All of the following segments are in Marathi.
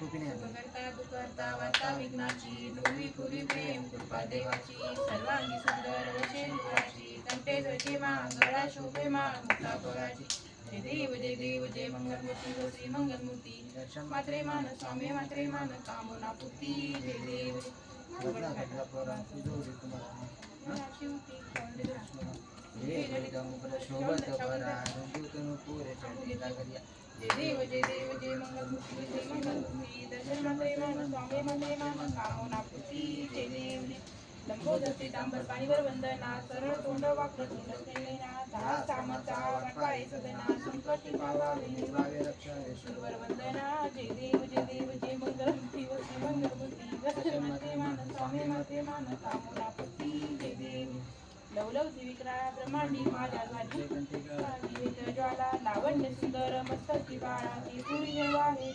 करता दुखता वार्ता विघ्नाची दुर्वी पुरी प्रेम कृपा देवाची सर्वांगी सुंदर वशे गुराची कंठे धरते गळा शोभे मुक्ता फळाची जय देव जय मंगलमूर्ती व श्री मंगलमूर्ती दर्शन मात्रे मान स्वामी मात्रे मान कामना पूर्ती जय देव शोभत परा जय देव जय मंगलमूर्ती जय मंगलमूर्ती दर्शन मात्रे मान स्वामी मात्रे मान कामना पूर्ती जय देव लंबोदर तांबर पाणीवर वंदना सरळ तोंड वाक्र तोंड केलेना दहा सामचा वाटवाळे सदना संकटी पावावे निर्वावे रक्षावेश्वर वंदना जय देव जय मंगलमूर्ती व श्री मंगलमूर्ती दर्शन मात्रे मान स्वामी मात्रे मान कामना पूर्ती जय देव लवलव विक्राळ ब्रह्मांडी माझ्या झाली ज्वाला लावण्य सुंदर मस्तकी बाळा ती पुरी वाहे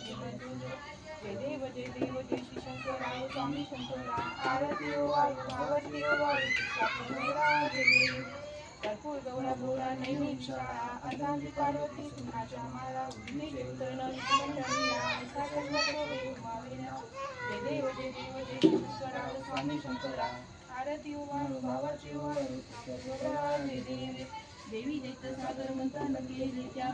जय देव जय श्री शंकराय स्वामी शंकरा आरती वायू आरती वायू कर्पूर गौरा गौरा नैमिक शाळा अर्धांगी पार्वती सिंहाच्या माळा उन्नी कीर्तन जय देव जय शंकराय स्वामी शंकरा आरती वाळू भावाची वाळू जय देव देवी दैत सागर मंथन केले त्या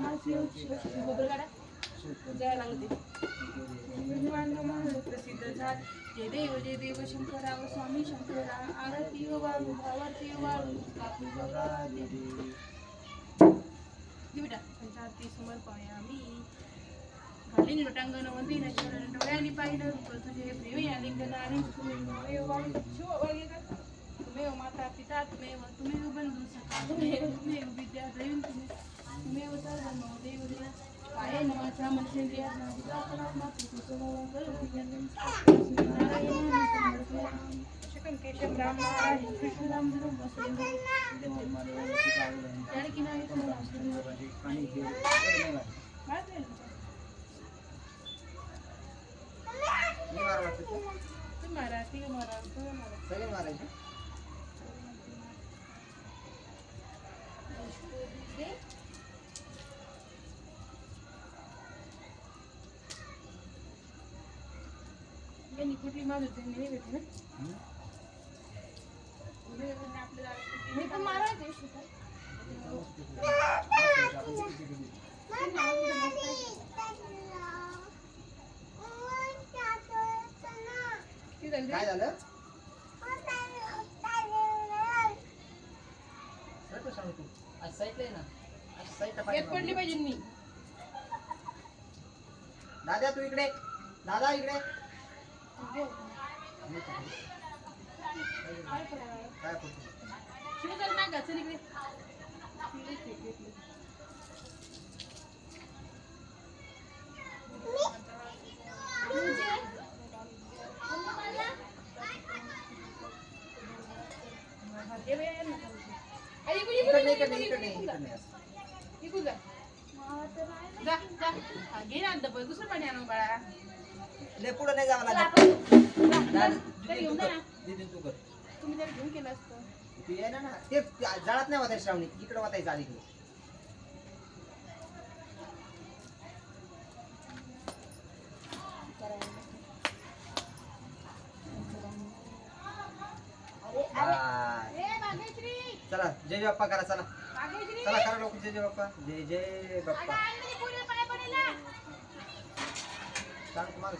प्रसिद्ध झाले जय देव शंकरा व स्वामी शंकरा आरती वाळू भावाची वाळू पंचारती समर्पयामी घालीन लोटांगण वंदीन चरण डोळ्यांनी पाहिलं रूप तुझे प्रेमी आलिंगन आणि तुम्हेव माता पिता तुम्हेव बंधू सखा तुम्हेव विद्या दैवं तुम्हेव सर्व देव काय नमाचा मनसेंद्रिया शकम केशव राम नारायण कृष्ण राम धर्म कुठली माझं त्यांनी भेटले मी पण मारायचे काय झालं पडली पाहिजे मी दादा तू इकडे दादा इकडे दुसरं पाणी आणू बाळा पुढे नाही जावं लागत तुम्ही जर घेऊन केलं असतं ना ते जाळत नाही वाटायचं श्रावणी इकडे वाटायचं आधी चला जय जय बाप्पा करा चला चला करा लोक जय जय बाप्पा जय बाप्पा सांग तुम्हाला